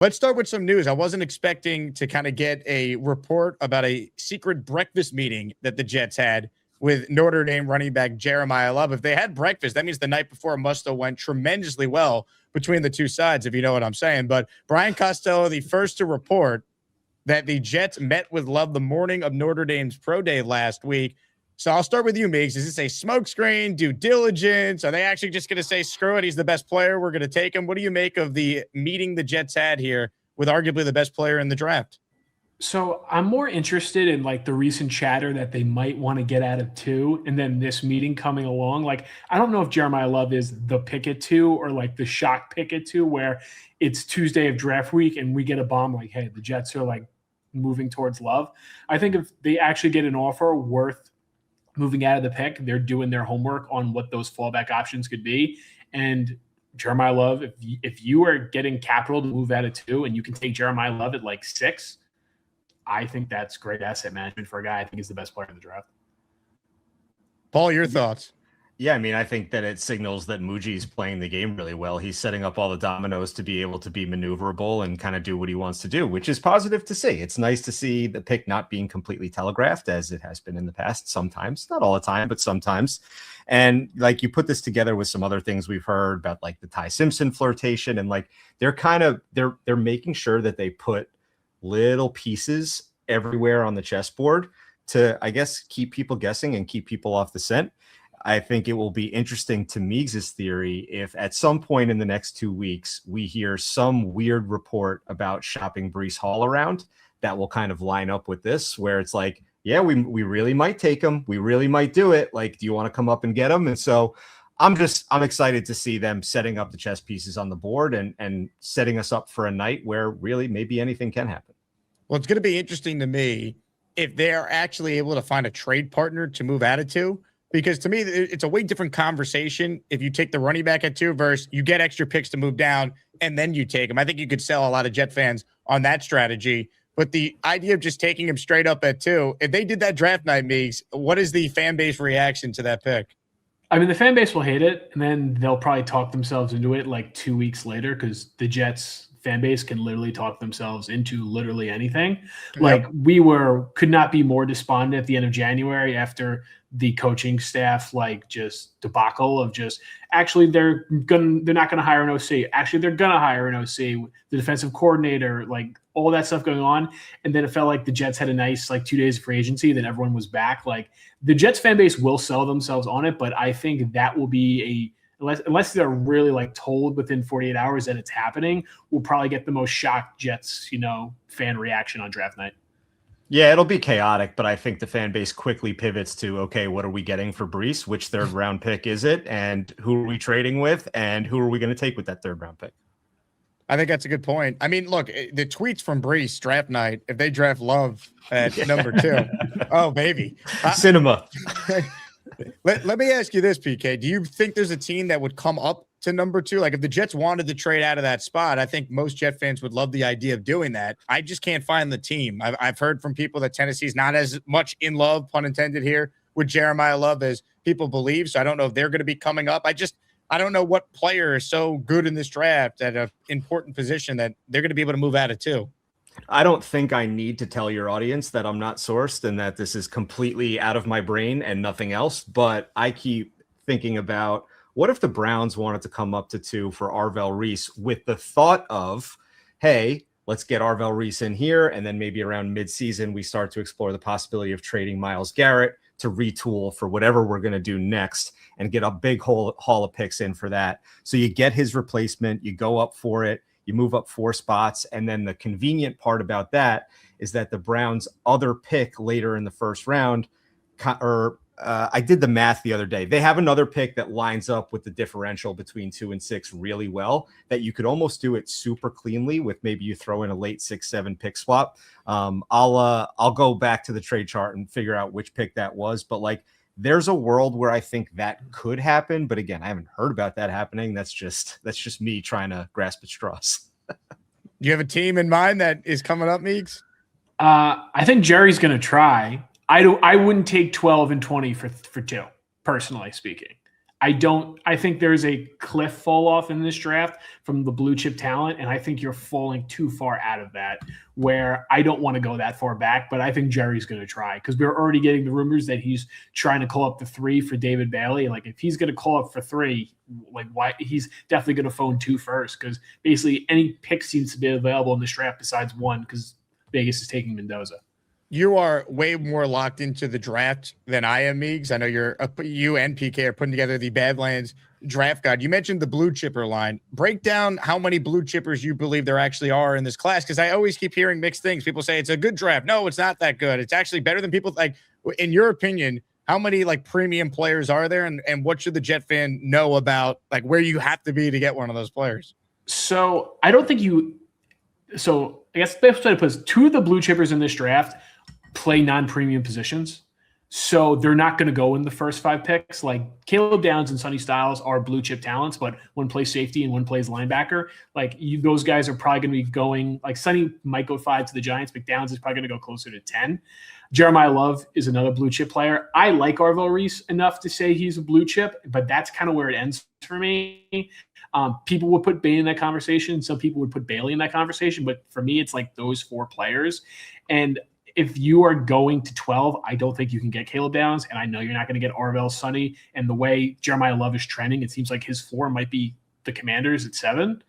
Let's start with some news. I wasn't expecting to kind of get a report about a secret breakfast meeting that the Jets had with Notre Dame running back Jeremiyah Love. If they had breakfast, that means the night before must have went tremendously well between the two sides, if you know what I'm saying. But Brian Costello, the first to report that the Jets met with Love the morning of Notre Dame's pro day last week. So I'll start with you, Meeks. Is this a smokescreen, due diligence? Are they actually just going to say, screw it, he's the best player, we're going to take him? What do you make of the meeting the Jets had here with arguably the best player in the draft? So I'm more interested in like the recent chatter that they might want to get out of 2, and then this meeting coming along. Like, I don't know if Jeremiyah Love is the pick at 2 or like the shock pick at 2, where it's Tuesday of draft week and we get a bomb like, hey, the Jets are like moving towards Love. I think if they actually get an offer worth moving out of the pick, they're doing their homework on what those fallback options could be. And Jeremiyah Love, if you are getting capital to move out of 2 and you can take Jeremiyah Love at like 6, I think that's great asset management for a guy I think is the best player in the draft. Paul, your thoughts? Yeah, I mean, I think that it signals that Muji's playing the game really well. He's setting up all the dominoes to be able to be maneuverable and kind of do what he wants to do, which is positive to see. It's nice to see the pick not being completely telegraphed as it has been in the past sometimes, not all the time, but sometimes. And like you put this together with some other things we've heard about, like the Ty Simpson flirtation, and like they're making sure that they put little pieces everywhere on the chessboard to, I guess, keep people guessing and keep people off the scent. I think it will be interesting to Meegs' theory if at some point in the next 2 weeks we hear some weird report about shopping Breece Hall around that will kind of line up with this, where it's like, yeah, we really might take him. We really might do it. Like, do you want to come up and get him? And so I'm excited to see them setting up the chess pieces on the board and setting us up for a night where really maybe anything can happen. Well, it's going to be interesting to me if they're actually able to find a trade partner to move out of 2. Because to me, it's a way different conversation if you take the running back at 2 versus you get extra picks to move down and then you take him. I think you could sell a lot of Jet fans on that strategy. But the idea of just taking him straight up at 2, if they did that draft night, Meeks, what is the fan base reaction to that pick? I mean, the fan base will hate it, and then they'll probably talk themselves into it like 2 weeks later, because the Jets fan base can literally talk themselves into literally anything. Yep. Like, we could not be more despondent at the end of January after the coaching staff like just debacle of just actually they're not gonna hire an OC. Actually, they're gonna hire an OC, the defensive coordinator, like all that stuff going on. And then it felt like the Jets had a nice like 2 days of free agency, then everyone was back. Like, the Jets fan base will sell themselves on it, but I think that will be unless they're really like told within 48 hours that it's happening, we'll probably get the most shocked Jets, fan reaction on draft night. Yeah, it'll be chaotic, but I think the fan base quickly pivots to, okay, what are we getting for Breece? Which third round pick is it? And who are we trading with? And who are we going to take with that third round pick? I think that's a good point. I mean, look, the tweets from Breece draft night, if they draft Love at number 2, oh, baby. Cinema. Let me ask you this, PK. Do you think there's a team that would come up to number 2? Like, if the Jets wanted to trade out of that spot, I think most Jet fans would love the idea of doing that. I just can't find the team. I've heard from people that Tennessee's not as much in love, pun intended here, with Jeremiyah Love as people believe. So I don't know if they're going to be coming up. I don't know what player is so good in this draft at an important position that they're going to be able to move out of 2. I don't think I need to tell your audience that I'm not sourced and that this is completely out of my brain and nothing else. But I keep thinking about, what if the Browns wanted to come up to 2 for Arvell Reese with the thought of, hey, let's get Arvell Reese in here, and then maybe around midseason we start to explore the possibility of trading Myles Garrett to retool for whatever we're going to do next and get a big haul of picks in for that. So you get his replacement, you go up for it, you move up 4 spots, and then the convenient part about that is that the Browns' other pick later in the first round, I did the math the other day. They have another pick that lines up with the differential between 2 and 6 really well, that you could almost do it super cleanly with maybe you throw in a late 6-7 pick swap. I'll go back to the trade chart and figure out which pick that was. But like, there's a world where I think that could happen. But again, I haven't heard about that happening. That's just me trying to grasp at straws. Do you have a team in mind that is coming up, Meeks? I think Jerry's going to try. I wouldn't take 12 and 20 for 2, personally speaking. I think there's a cliff fall off in this draft from the blue chip talent. And I think you're falling too far out of that, where I don't want to go that far back, but I think Jerry's going to try, because we're already getting the rumors that he's trying to call up the 3 for David Bailey. Like, if he's going to call up for 3, like, why? He's definitely going to phone 2 first, because basically any pick seems to be available in this draft besides 1, because Vegas is taking Mendoza. You are way more locked into the draft than I am, Meegs. I know you and PK are putting together the Badlands draft guide. You mentioned the blue chipper line. Break down how many blue chippers you believe there actually are in this class, because I always keep hearing mixed things. People say it's a good draft. No, it's not that good. It's actually better than people like. In your opinion, how many like premium players are there, and what should the Jet fan know about like where you have to be to get one of those players? So I don't think you. So I guess the best way to put it is 2 of the blue chippers in this draft play non-premium positions, so they're not going to go in the first 5 picks. Like Caleb Downs and Sonny Styles are blue chip talents, but one plays safety and one plays linebacker. Like those guys are probably going to be going, like Sonny might go 5 to the Giants, but Downs is probably going to go closer to 10. Jeremiyah Love is another blue chip player. I like Arvell Reese enough to say he's a blue chip, but that's kind of where it ends for me. People would put Bain in that conversation. Some people would put Bailey in that conversation, but for me, it's like those 4 players. And if you are going to 12, I don't think you can get Caleb Downs, and I know you're not going to get Arvell, Sonny. And the way Jeremiyah Love is trending, it seems like his floor might be the Commanders at 7.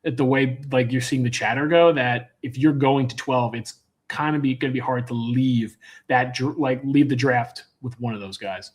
The way like you're seeing the chatter go, that if you're going to 12, it's kind of going to be hard to leave the draft with one of those guys.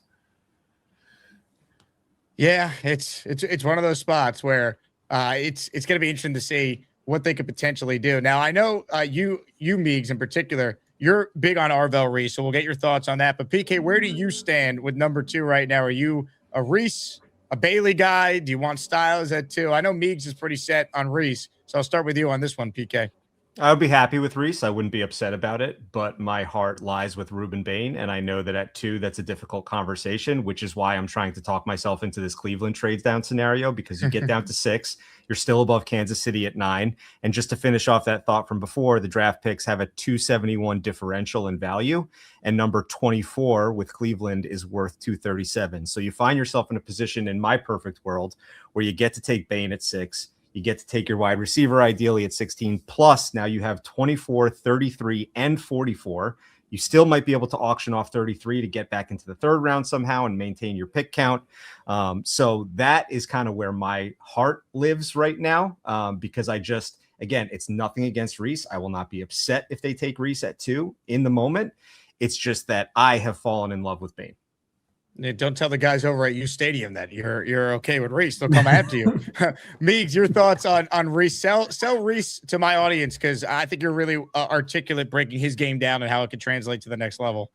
Yeah, it's one of those spots where it's going to be interesting to see what they could potentially do. Now, I know you Meegs in particular, you're big on Arvell Reese, so we'll get your thoughts on that. But PK, where do you stand with number 2 right now? Are you a Reese, a Bailey guy? Do you want Styles at 2? I know Meegs is pretty set on Reese, so I'll start with you on this one, PK. I would be happy with Reese. I wouldn't be upset about it, but my heart lies with Ruben Bain, and I know that at 2, that's a difficult conversation, which is why I'm trying to talk myself into this Cleveland trades down scenario, because you get down to 6, you're still above Kansas City at 9, and just to finish off that thought from before, the draft picks have a 271 differential in value, and number 24 with Cleveland is worth 237. So you find yourself in a position in my perfect world where you get to take Bain at 6, you get to take your wide receiver ideally at 16, plus now you have 24, 33, and 44. You still might be able to auction off 33 to get back into the 3rd round somehow and maintain your pick count. So that is kind of where my heart lives right now, because again, it's nothing against Reese. I will not be upset if they take Reese at 2 in the moment. It's just that I have fallen in love with Bain. Don't tell the guys over at U Stadium that you're okay with Reese. They'll come after you. Meegs, your thoughts on Reese? Sell Reese to my audience, because I think you're really articulate breaking his game down and how it could translate to the next level.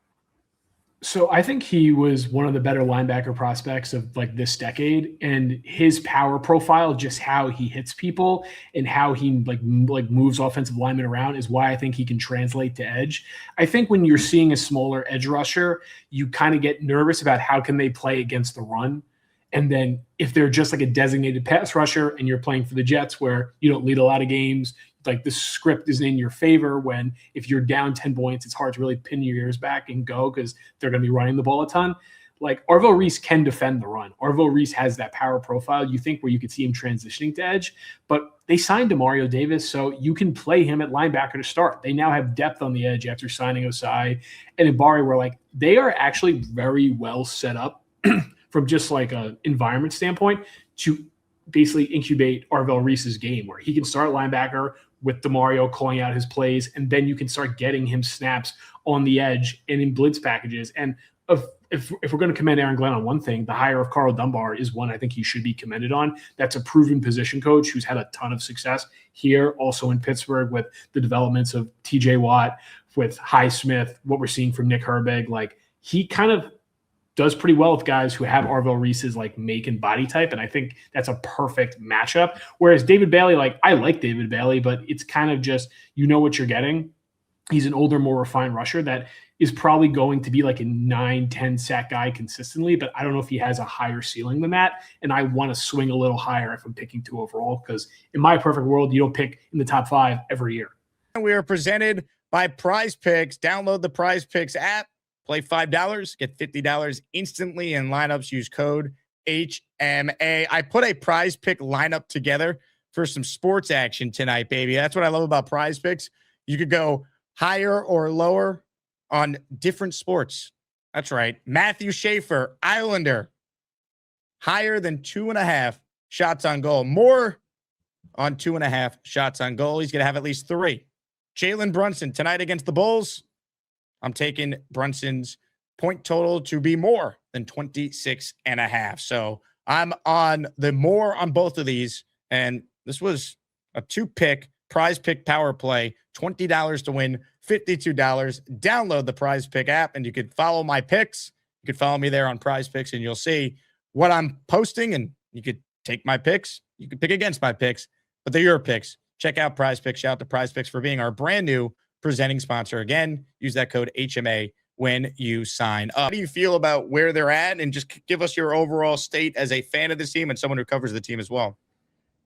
So I think he was one of the better linebacker prospects of like this decade, and his power profile, just how he hits people and how he like moves offensive linemen around, is why I think he can translate to edge. I think when you're seeing a smaller edge rusher, you kind of get nervous about how can they play against the run. And then if they're just like a designated pass rusher and you're playing for the Jets where you don't lead a lot of games, like the script is in your favor, when if you're down 10 points, it's hard to really pin your ears back and go because they're going to be running the ball a ton. Like Arvell Reese can defend the run. Arvell Reese has that power profile, you think, where you could see him transitioning to edge, but they signed Demario Davis, so you can play him at linebacker to start. They now have depth on the edge after signing Osai and Ibari, where like they are actually very well set up from just like a environment standpoint to basically incubate Arvell Reese's game, where he can start linebacker with Demario calling out his plays, and then you can start getting him snaps on the edge and in blitz packages. And if we're going to commend Aaron Glenn on one thing, the hire of Carl Dunbar is one I think he should be commended on. That's a proven position coach who's had a ton of success here, also in Pittsburgh, with the developments of TJ Watt, with Highsmith, what we're seeing from Nick Herbig. Like, he kind of does pretty well with guys who have Arvell Reese's like make and body type, and I think that's a perfect matchup. Whereas David Bailey, like I like David Bailey, but it's kind of just, you know what you're getting. He's an older, more refined rusher that is probably going to be like a 9-10 sack guy consistently, but I don't know if he has a higher ceiling than that. And I want to swing a little higher if I'm picking 2 overall, because in my perfect world, you don't pick in the top 5 every year. We are presented by PrizePicks. Download the PrizePicks app. Play $5, get $50 instantly in lineups. Use code ASMA. I put a prize pick lineup together for some sports action tonight, baby. That's what I love about prize picks. You could go higher or lower on different sports. That's right. Matthew Schaefer, Islander, higher than 2.5 shots on goal. More on 2.5 shots on goal. He's going to have at least 3. Jalen Brunson tonight against the Bulls. I'm taking Brunson's point total to be more than 26.5. So I'm on the more on both of these. And this was a 2-pick prize pick power play, $20 to win, $52. Download the Prize Pick app and you could follow my picks. You could follow me there on Prize Picks and you'll see what I'm posting, and you could take my picks. You could pick against my picks, but they're your picks. Check out Prize Picks. Shout out to Prize Picks for being our brand new presenting sponsor. Again, use that code HMA when you sign up. How do you feel about where they're at? And just give us your overall state as a fan of this team and someone who covers the team as well.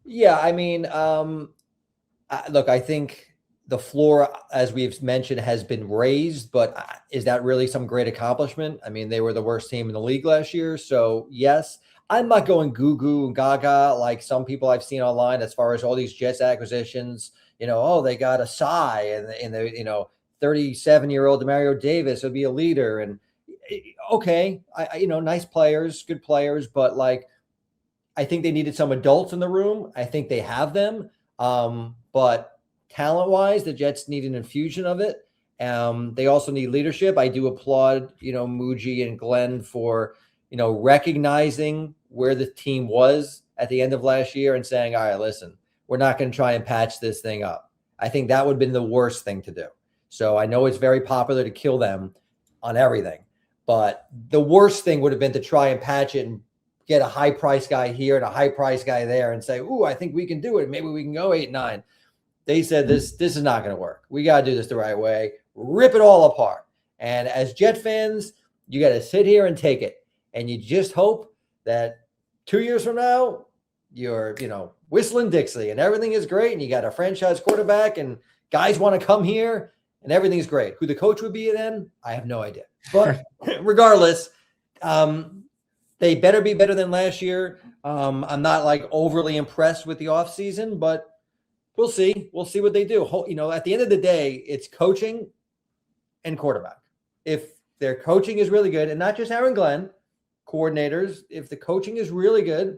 Yeah, I mean, look, I think the floor, as we've mentioned, has been raised, but is that really some great accomplishment? I mean, they were the worst team in the league last year. So yes, I'm not going goo and gaga like some people I've seen online as far as all these Jets acquisitions. Oh, they got a Cy and the 37-year-old Demario Davis would be a leader. And okay, nice players, good players, but like, I think they needed some adults in the room. I think they have them. But talent-wise, the Jets need an infusion of it. They also need leadership. I do applaud, Muji and Glenn for, recognizing where the team was at the end of last year and saying, all right, listen, we're not going to try and patch this thing up. I think that would have been the worst thing to do. So I know it's very popular to kill them on everything, but the worst thing would have been to try and patch it and get a high price guy here and a high price guy there and say, ooh, I think we can do it. Maybe we can go 8-9. They said this is not going to work. We got to do this the right way. Rip it all apart. And as Jet fans, you got to sit here and take it. And you just hope that 2 years from now, you're, whistling Dixie and everything is great. And you got a franchise quarterback and guys want to come here and everything is great. Who the coach would be then, I have no idea. But regardless, they better be better than last year. I'm not like overly impressed with the offseason, but we'll see. We'll see what they do. At the end of the day, it's coaching and quarterback. If their coaching is really good, and not just Aaron Glenn, coordinators, if the coaching is really good,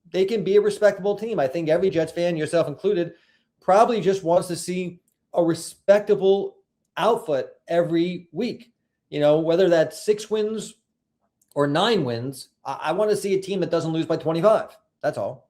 they can be a respectable team. I think every Jets fan, yourself included, probably just wants to see a respectable output every week. Whether that's 6 wins or 9 wins, I want to see a team that doesn't lose by 25. That's all.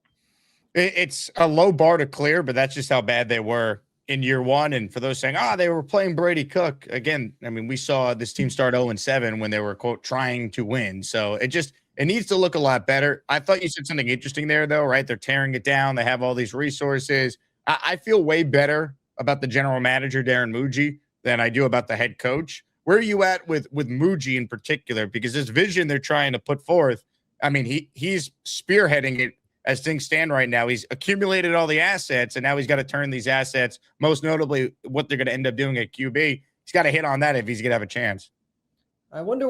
It's a low bar to clear, but that's just how bad they were in year one. And for those saying, they were playing Brady Cook again. I mean, we saw this team start 0-7 when they were, quote, trying to win. So it needs to look a lot better. I thought you said something interesting there, though, right? They're tearing it down. They have all these resources. I feel way better about the general manager, Darren Muji, than I do about the head coach. Where are you at with Muji in particular? Because this vision they're trying to put forth, I mean, he's spearheading it as things stand right now. He's accumulated all the assets, and now he's got to turn these assets, most notably what they're going to end up doing at QB. He's got to hit on that if he's going to have a chance. I wonder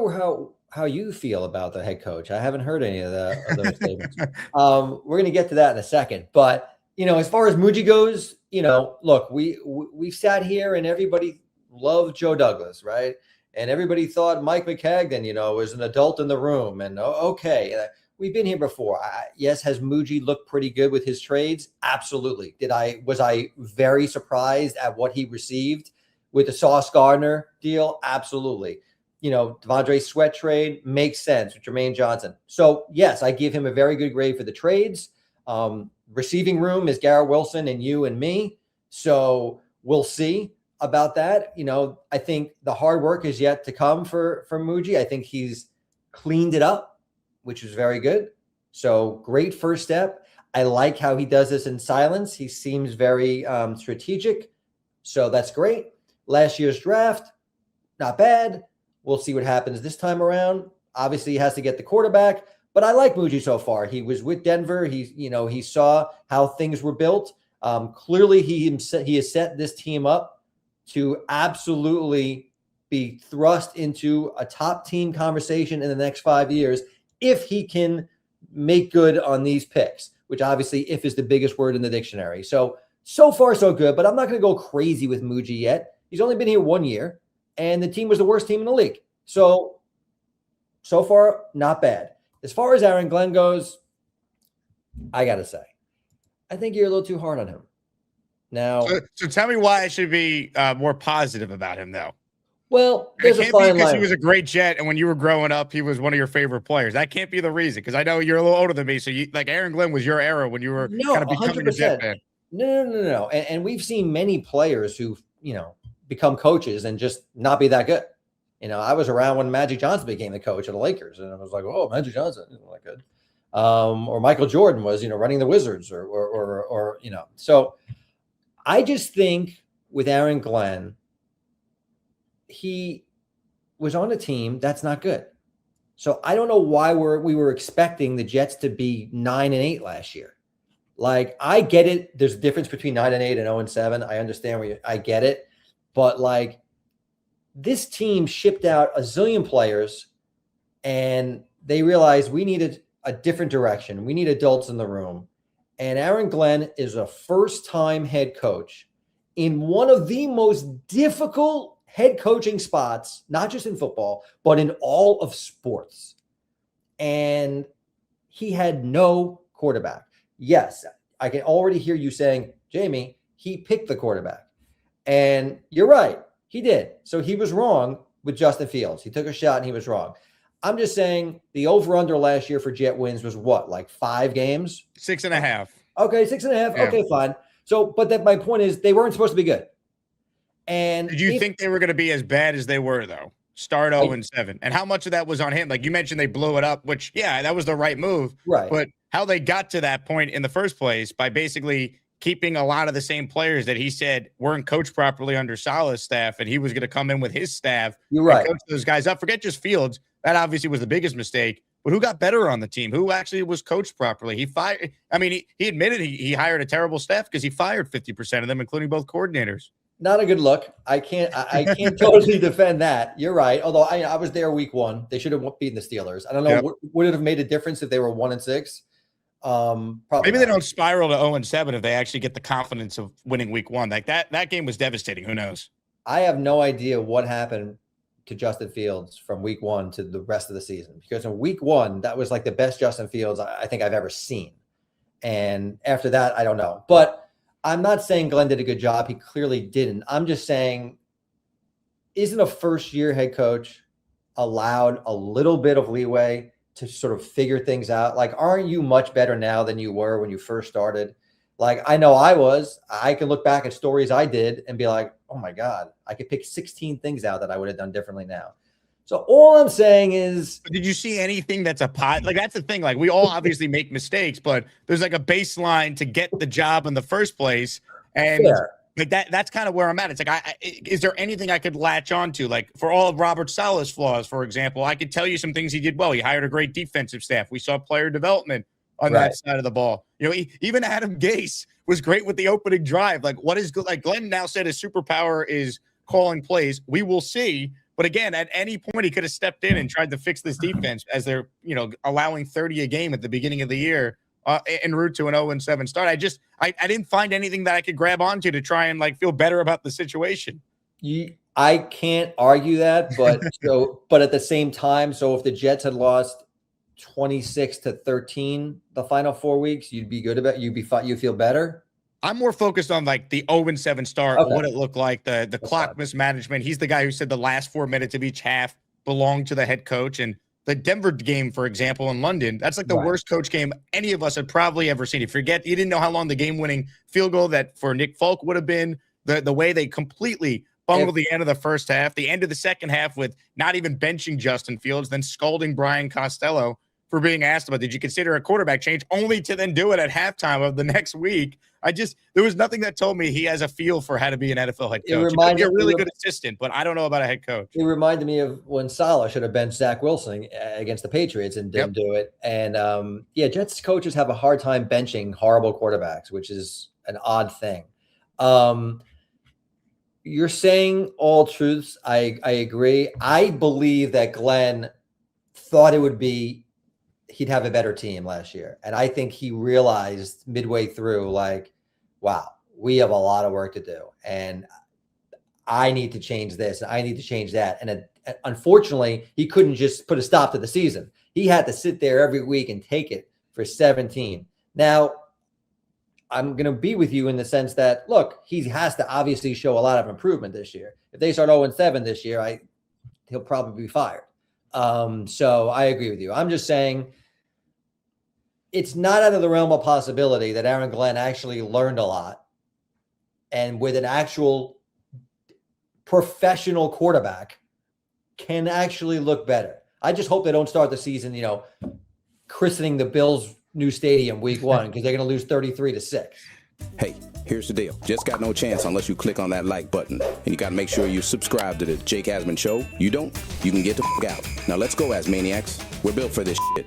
how you feel about the head coach. I haven't heard any of those statements. We're going to get to that in a second. But, as far as Muji goes, look, we sat here and everybody loved Joe Douglas, right? And everybody thought Mike McCagnon, was an adult in the room. And okay, we've been here before. Yes, has Muji looked pretty good with his trades? Absolutely. Was I very surprised at what he received with the Sauce Gardner deal? Absolutely. Devondre Sweat trade makes sense with Jermaine Johnson. So yes, I give him a very good grade for the trades. Receiving room is Garrett Wilson and you and me. So we'll see about that. I think the hard work is yet to come for Muji. I think he's cleaned it up, which is very good. So great first step. I like how he does this in silence. He seems very strategic. So that's great. Last year's draft, not bad. We'll see what happens this time around. Obviously, he has to get the quarterback, but I like Muji so far. He was with Denver. He saw how things were built. Clearly, he has set this team up to absolutely be thrust into a top team conversation in the next 5 years if he can make good on these picks, which obviously if is the biggest word in the dictionary. So far so good, but I'm not going to go crazy with Muji yet. He's only been here 1 year, and the team was the worst team in the league. So far, not bad. As far as Aaron Glenn goes, I got to say, I think you're a little too hard on him. Now, so tell me why I should be more positive about him, though. Well, there's a fine line. Because he was a great Jet, and when you were growing up, he was one of your favorite players. That can't be the reason, because I know you're a little older than me. So, Aaron Glenn was your era when you were kind of becoming 100%. A Jet fan. No. And we've seen many players who, become coaches and just not be that good. I was around when Magic Johnson became the coach of the Lakers, and I was like, oh, Magic Johnson isn't that good. Or Michael Jordan was, running the Wizards, or. So I just think with Aaron Glenn, he was on a team that's not good. So I don't know why we were expecting the Jets to be 9-8 last year. Like, I get it. There's a difference between 9-8 and 0-7. I understand I get it. But like, this team shipped out a zillion players, and they realized we needed a different direction. We need adults in the room. And Aaron Glenn is a first-time head coach in one of the most difficult head coaching spots, not just in football, but in all of sports. And he had no quarterback. Yes, I can already hear you saying, Jamie, he picked the quarterback. And you're right, he did. So he was wrong with Justin Fields. He took a shot and he was wrong. I'm just saying the over-under last year for Jet wins was what, like 5 games? 6.5. Okay, 6.5. Yeah. Okay, fine. So, but my point is they weren't supposed to be good. And did you think they were going to be as bad as they were, though? Start 0-7. And how much of that was on him? Like you mentioned, they blew it up, which, yeah, that was the right move. Right. But how they got to that point in the first place by basically keeping a lot of the same players that he said weren't coached properly under Saleh's staff, and he was going to come in with his staff. You're right. And coach those guys up. Forget just Fields. That obviously was the biggest mistake. But who got better on the team? Who actually was coached properly? He fired. I mean, he admitted he hired a terrible staff because he fired 50% of them, including both coordinators. Not a good look. I can't totally defend that. You're right. Although I was there week 1. They should have beaten the Steelers. I don't know. Yep. Would it have made a difference if they were 1-6? Probably maybe not. They don't spiral to 0-7 if they actually get the confidence of winning week 1. Like that game was devastating. Who knows? I have no idea what happened to Justin Fields from week 1 to the rest of the season, because in week 1, that was like the best Justin Fields I think I've ever seen. And after that, I don't know. But I'm not saying Glenn did a good job. He clearly didn't. I'm just saying, isn't a first-year head coach allowed a little bit of leeway to sort of figure things out? Like, aren't you much better now than you were when you first started? Like, I know I was. I can look back at stories I did and be like, oh my God, I could pick 16 things out that I would have done differently now. So all I'm saying is, did you see anything that's a pot? Like, that's the thing. Like, we all obviously make mistakes, but there's like a baseline to get the job in the first place. And like that's kind of where I'm at. It's like, is there anything I could latch onto? Like, for all of Robert Saleh's flaws, for example, I could tell you some things he did well. He hired a great defensive staff. We saw player development on that side of the ball. Even Adam Gase was great with the opening drive. Like, what is good? Like, Glenn now said his superpower is calling plays. We will see. But again, at any point, he could have stepped in and tried to fix this defense as they're, allowing 30 a game at the beginning of the year en route to an 0-7 start. I didn't find anything that I could grab onto to try and feel better about the situation. I can't argue that, but at the same time, so if the Jets had lost 26-13 the final 4 weeks, you'd be good about you feel better. I'm more focused on the 0-7 start, what it looked like, the clock mismanagement. He's the guy who said the last 4 minutes of each half belonged to the head coach. And the Denver game, for example, in London, that's the worst coach game any of us had probably ever seen. You didn't know how long the game-winning field goal that for Nick Folk would have been, the way they completely bungled the end of the first half, the end of the second half with not even benching Justin Fields, then scolding Brian Costello for being asked about, did you consider a quarterback change, only to then do it at halftime of the next week. There was nothing that told me he has a feel for how to be an NFL head coach. He could be a really good assistant, but I don't know about a head coach. It reminded me of when Saleh should have benched Zach Wilson against the Patriots and didn't do it. And Jets coaches have a hard time benching horrible quarterbacks, which is an odd thing. You're saying all truths. I agree. I believe that Glenn thought it would be he'd have a better team last year. And I think he realized midway through, like, wow, we have a lot of work to do. And I need to change this. And I need to change that. And unfortunately, he couldn't just put a stop to the season. He had to sit there every week and take it for 17. Now, I'm going to be with you in the sense that, look, he has to obviously show a lot of improvement this year. If they start 0-7 this year, he'll probably be fired. So I agree with you. I'm just saying it's not out of the realm of possibility that Aaron Glenn actually learned a lot, and with an actual professional quarterback can actually look better. I just hope they don't start the season, christening the Bills' new stadium week 1 because they're going to lose 33-6. Hey, here's the deal. Just got no chance unless you click on that like button. And you got to make sure you subscribe to the Jake Asman Show. You don't, you can get the f*** out. Now let's go, Asmaniacs. We're built for this shit.